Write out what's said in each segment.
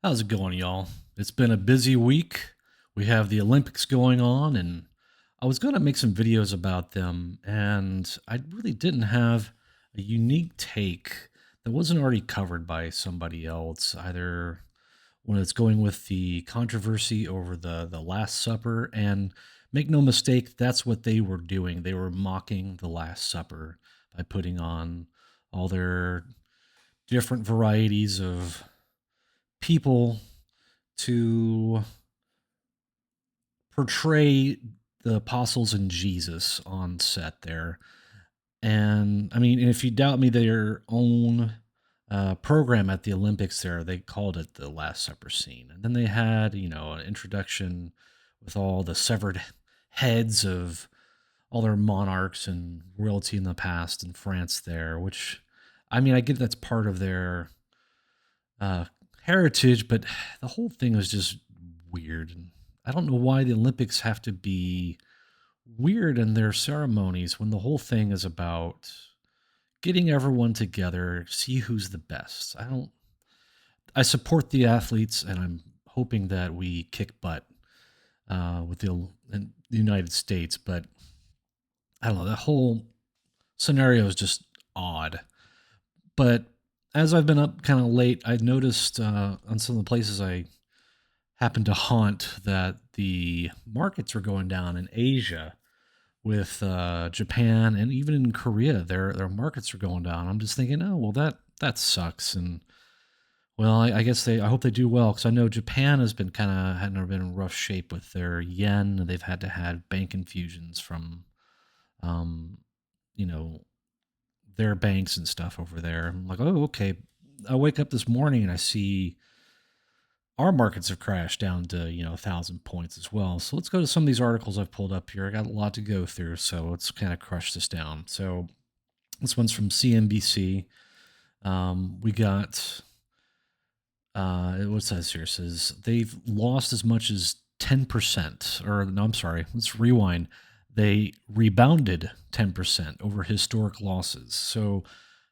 How's it going, y'all? It's been a busy week. We have the Olympics going on, and I was going to make some videos about them, and I really didn't have a unique take that wasn't already covered by somebody else, either when it's going with the controversy over the Last Supper. And make no mistake, that's what they were doing. They were mocking the Last Supper by putting on all their different varieties of people to portray the apostles and Jesus on set there. And I mean, if you doubt me, their own program at the Olympics there, they called it the Last Supper scene. And then they had, an introduction with all the severed heads of all their monarchs and royalty in the past in France there, which, I mean, I get that's part of their uh, heritage, but the whole thing was just weird. And I don't know why the Olympics have to be weird in their ceremonies when the whole thing is about getting everyone together, see who's the best. I support the athletes, and I'm hoping that we kick butt with in the United States, but I don't know. The whole scenario is just odd. But as I've been up kind of late, I've noticed on some of the places I happen to haunt that the markets are going down in Asia with Japan and even in Korea. Their markets are going down. I'm just thinking, oh well, that sucks. And well, I guess I hope they do well because I know Japan has been had been in rough shape with their yen. They've had to have bank infusions from um, you know their banks and stuff over there. I'm like, oh okay. I wake up this morning and I see our markets have crashed down to 1,000 points as well. So let's go to some of these articles I've pulled up here. I got a lot to go through, so let's kind of crush this down. So this one's from CNBC. We got what says here, it says they've lost as much as 10%, or no, I'm sorry, let's rewind. They rebounded 10% over historic losses. So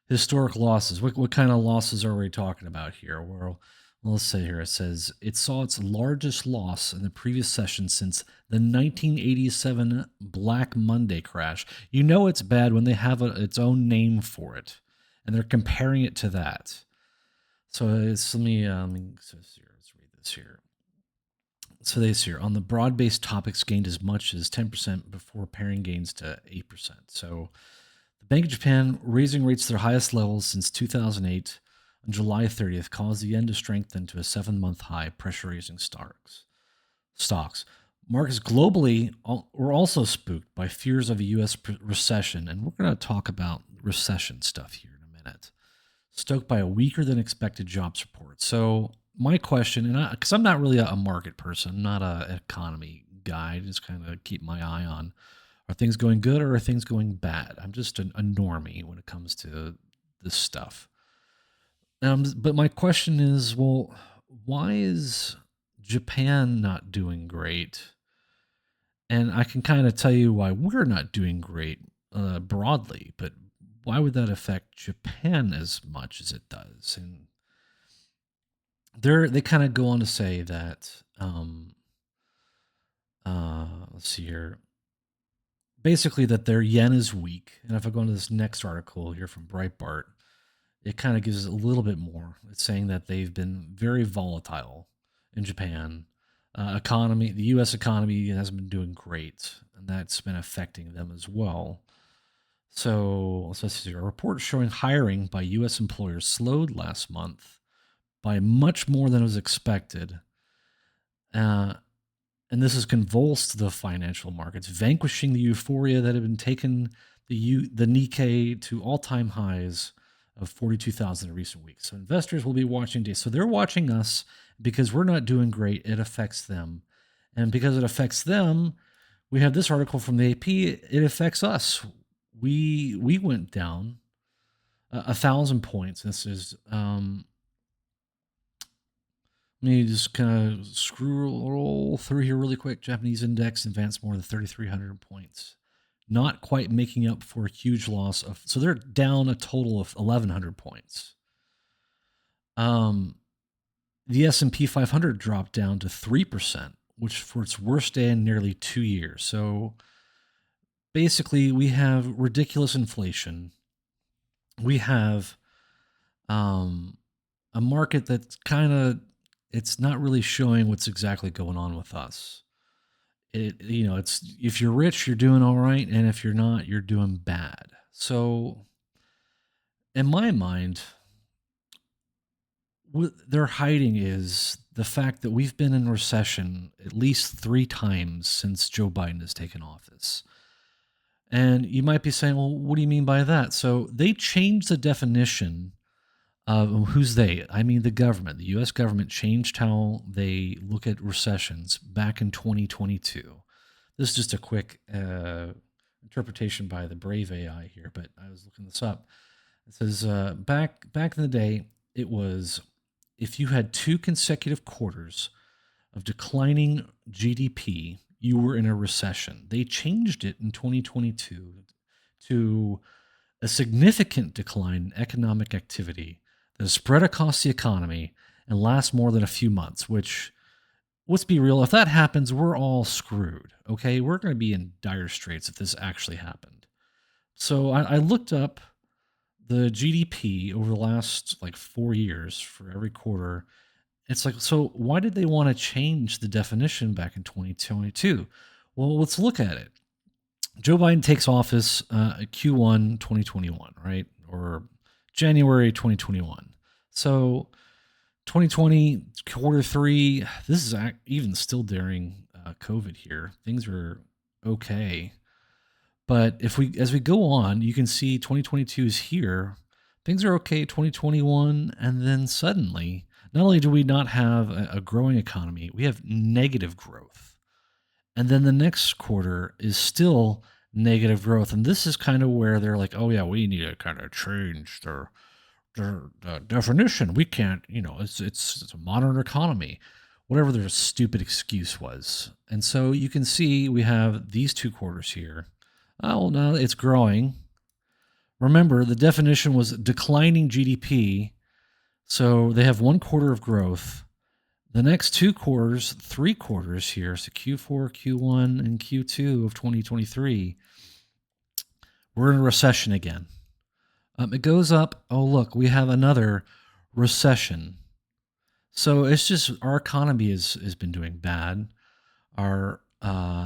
historic losses, what kind of losses are we talking about here? Well, let's say here it says it saw its largest loss in the previous session since the 1987 Black Monday crash. You know it's bad when they have its own name for it, and they're comparing it to that. So let's read this here. So they see here on the broad-based topics gained as much as 10% before pairing gains to 8%. So the Bank of Japan raising rates to their highest levels since 2008 on July 30th caused the yen to strengthen to a 7-month high, pressurizing stocks. Markets globally were also spooked by fears of a U.S. recession, and we're going to talk about recession stuff here in a minute. Stoked by a weaker than expected jobs report. So my question, and because I'm not really a market person, I'm not an economy guy, I just kind of keep my eye on are things going good or are things going bad. I'm just a normie when it comes to this stuff. But my question is, well, why is Japan not doing great? And I can kind of tell you why we're not doing great broadly, but why would that affect Japan as much as it does? And they kind of go on to say that let's see here, basically that their yen is weak. And if I go into this next article here from Breitbart, it kind of gives a little bit more. It's saying that they've been very volatile in Japan. The U.S. economy hasn't been doing great, and that's been affecting them as well. So let's see, a report showing hiring by U.S. employers slowed last month by much more than was expected. Uh, and this has convulsed the financial markets, vanquishing the euphoria that had been taken the Nikkei to all-time highs of 42,000 in recent weeks. So investors will be watching data. So they're watching us because we're not doing great. It affects them. And because it affects them, we have this article from the AP. It affects us. We went down 1,000 points. This is let me just kind of scroll through here really quick. Japanese index advanced more than 3,300 points, not quite making up for a huge loss of. So they're down a total of 1,100 points. The The S&P 500 dropped down to 3%, which for its worst day in nearly 2 years. So basically, we have ridiculous inflation. We have um, a market that's kind of it's not really showing what's exactly going on with us. It's if you're rich, you're doing all right, and if you're not, you're doing bad. So, in my mind, what they're hiding is the fact that we've been in recession at least 3 times since Joe Biden has taken office. And you might be saying, well, what do you mean by that? So they changed the definition of who's they. I mean, the government, the US government changed how they look at recessions back in 2022. This is just a quick interpretation by the Brave AI here, but I was looking this up. It says back in the day, it was if you had 2 consecutive quarters of declining GDP, you were in a recession. They changed it in 2022 to a significant decline in economic activity that is spread across the economy and lasts more than a few months, which, let's be real, if that happens, we're all screwed. Okay. We're going to be in dire straits if this actually happened. So I looked up the GDP over the last like 4 years for every quarter. It's like, so why did they want to change the definition back in 2022? Well, let's look at it. Joe Biden takes office Q1 2021, right? Or January 2021. So 2020 quarter 3, this is even still during COVID here. Things are okay. But as we go on, you can see 2022 is here. Things are okay, 2021, and then suddenly, not only do we not have a growing economy, we have negative growth. And then the next quarter is still negative growth. And this is kind of where they're like, oh, yeah, we need to kind of change their definition. We can't, it's a modern economy, whatever their stupid excuse was. And so you can see we have these 2 quarters here. Oh, well, now it's growing. Remember, the definition was declining GDP. So they have 1 quarter of growth. The next 2 quarters, 3 quarters here, so Q4, Q1, and Q2 of 2023, we're in a recession again. It goes up. Oh, look, we have another recession. So it's just our economy has been doing bad.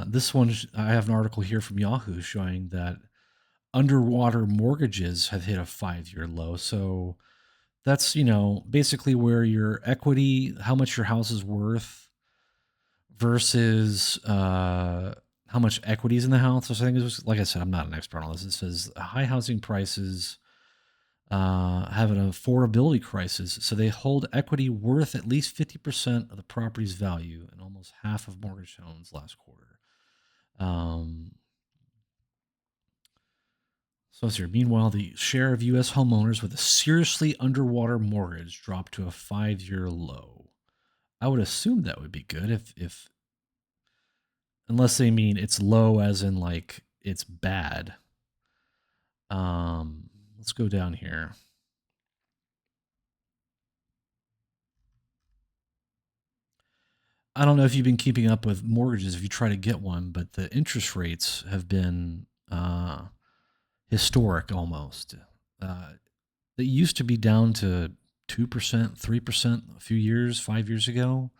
This one, I have an article here from Yahoo showing that underwater mortgages have hit a 5-year low. So that's, basically where your equity, how much your house is worth versus how much equity is in the house. So I think it was, like I said, I'm not an expert on this. It says high housing prices have an affordability crisis. So they hold equity worth at least 50% of the property's value in almost half of mortgage loans last quarter. So let's see. Meanwhile, the share of U.S. homeowners with a seriously underwater mortgage dropped to a 5-year low. I would assume that would be good if unless they mean it's low as in like it's bad. Let's go down here. I don't know if you've been keeping up with mortgages if you try to get one, but the interest rates have been historic almost. They used to be down to 2%, 3% a few years, 5 years ago.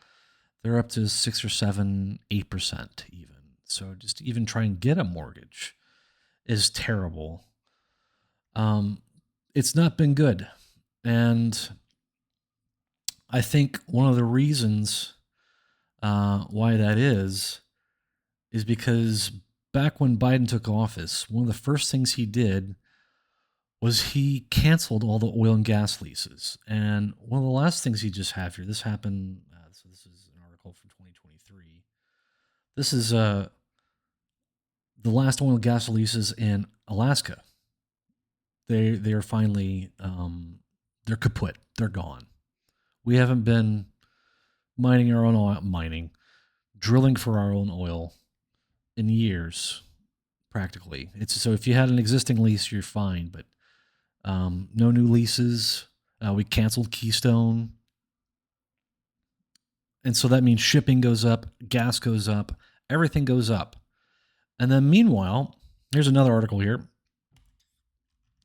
They're up to 6 or 7, 8% even. So just to even try and get a mortgage is terrible. It's not been good. And I think one of the reasons why that is because back when Biden took office, one of the first things he did was he canceled all the oil and gas leases. And one of the last things he just had here, this happened, so this is an article from 2023. This is the last oil and gas leases in Alaska. They are finally, they're kaput. They're gone. We haven't been mining our own oil, drilling for our own oil in years, practically. It's so if you had an existing lease, you're fine, but no new leases. We canceled Keystone. And so that means shipping goes up, gas goes up, everything goes up. And then meanwhile, here's another article here.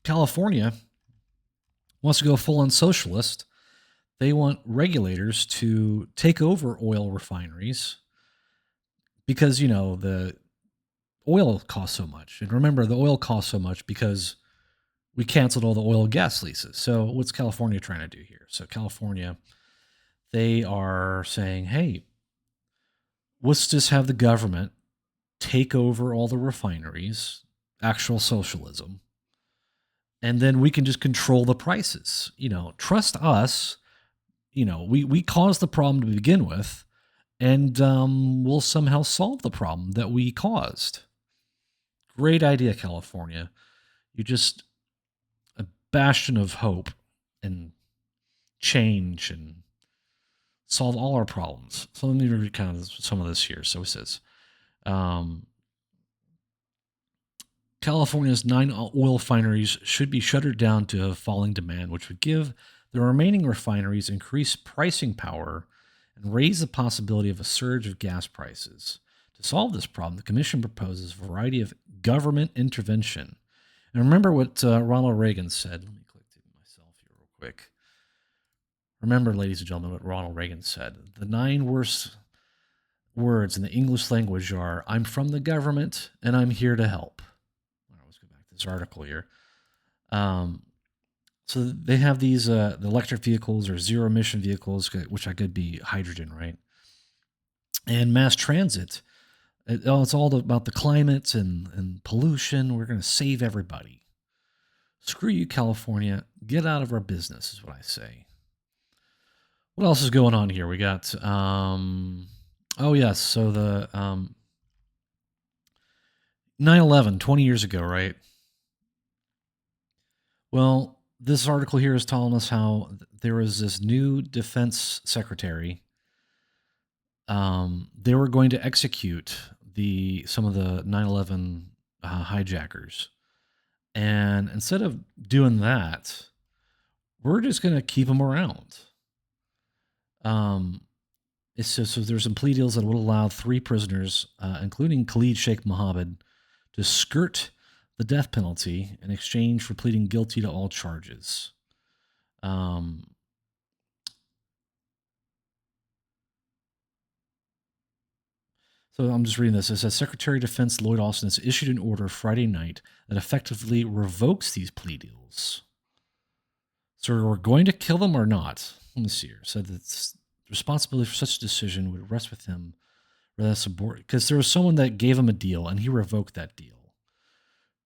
California wants to go full on socialist. They want regulators to take over oil refineries because, the oil costs so much. And remember, the oil costs so much because we canceled all the oil and gas leases. So what's California trying to do here? So California, they are saying, hey, let's just have the government take over all the refineries, actual socialism, and then we can just control the prices. Trust us. We caused the problem to begin with, and we'll somehow solve the problem that we caused. Great idea, California. You're just a bastion of hope and change and solve all our problems. So let me read kind of some of this here. So it says, California's 9 oil refineries should be shuttered down to falling demand, which would give the remaining refineries increased pricing power and raise the possibility of a surge of gas prices. To solve this problem, the commission proposes a variety of government intervention. And remember what Ronald Reagan said. Let me click to myself here real quick. Remember, ladies and gentlemen, what Ronald Reagan said. The 9 worst words in the English language are, I'm from the government and I'm here to help. All right, let's go back to this article here. So they have these the electric vehicles or zero emission vehicles, which I could be hydrogen, right? And mass transit. It's all about the climate and pollution. We're going to save everybody. Screw you, California. Get out of our business is what I say. What else is going on here? We got, oh yes, so the 9/11, 20 years ago, right? Well, this article here is telling us how there was this new defense secretary. They were going to execute some of the 9/11 hijackers. And instead of doing that, we're just going to keep them around. It's just, so there's some plea deals that would allow 3 prisoners, including Khalid Sheikh Mohammed, to skirt the death penalty in exchange for pleading guilty to all charges. So I'm just reading this. It says Secretary of Defense Lloyd Austin has issued an order Friday night that effectively revokes these plea deals. So we're going to kill them or not? Let me see here. Said that the responsibility for such a decision would rest with him, rather than because there was someone that gave him a deal and he revoked that deal.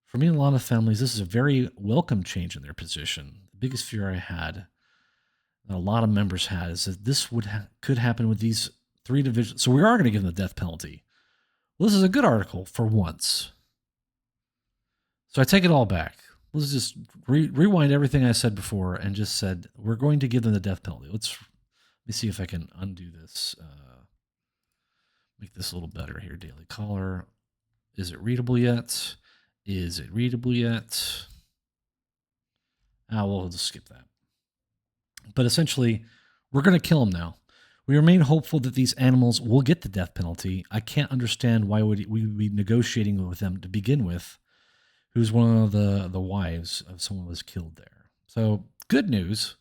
For me and a lot of families, this is a very welcome change in their position. The biggest fear I had, that a lot of members had, is that this could happen with these 3 divisions. So we are going to give them the death penalty. Well, this is a good article for once. So I take it all back. Let's just rewind everything I said before and just said, we're going to give them the death penalty. Let me see if I can undo this. Make this a little better here. Daily Caller. Is it readable yet? Is it readable yet? We'll just skip that. But essentially, we're going to kill them now. We remain hopeful that these animals will get the death penalty. I can't understand why we would be negotiating with them to begin with, who's one of the wives of someone who was killed there. So, good news.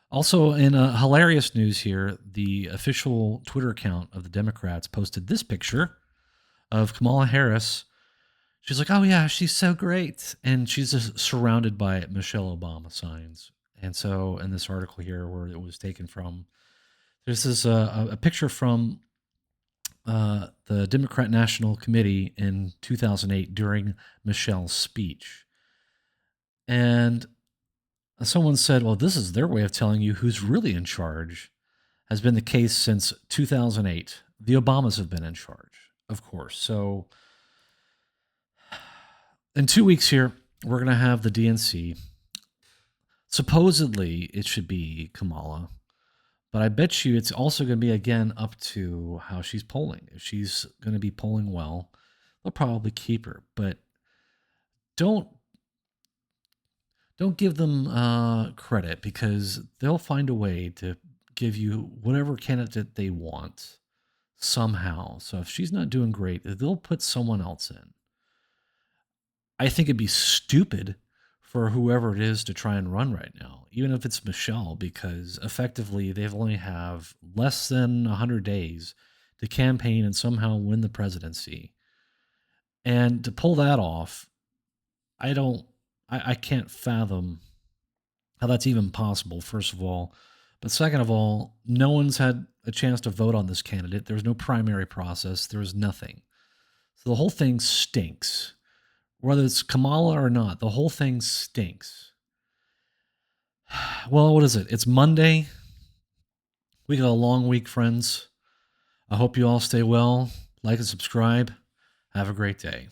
Also, in hilarious news here, the official Twitter account of the Democrats posted this picture of Kamala Harris. She's like, oh yeah, she's so great. And she's just surrounded by Michelle Obama signs. And so in this article here where it was taken from, this is a picture from the Democrat National Committee in 2008 during Michelle's speech. And someone said, well, this is their way of telling you who's really in charge. Has been the case since 2008. The Obamas have been in charge, of course. So in 2 weeks here, we're going to have the DNC. Supposedly, it should be Kamala. But I bet you it's also going to be, again, up to how she's polling. If she's going to be polling well, they'll probably keep her. But don't give them credit, because they'll find a way to give you whatever candidate they want somehow. So if she's not doing great, they'll put someone else in. I think it'd be stupid for whoever it is to try and run right now, even if it's Michelle, because effectively they've only have less than 100 days to campaign and somehow win the presidency. And to pull that off, I don't, I can't fathom how that's even possible, first of all. But second of all, no one's had a chance to vote on this candidate. There was no primary process, there was nothing. So the whole thing stinks. Whether it's Kamala or not, the whole thing stinks. Well, what is it? It's Monday. We got a long week, friends. I hope you all stay well. Like and subscribe. Have a great day.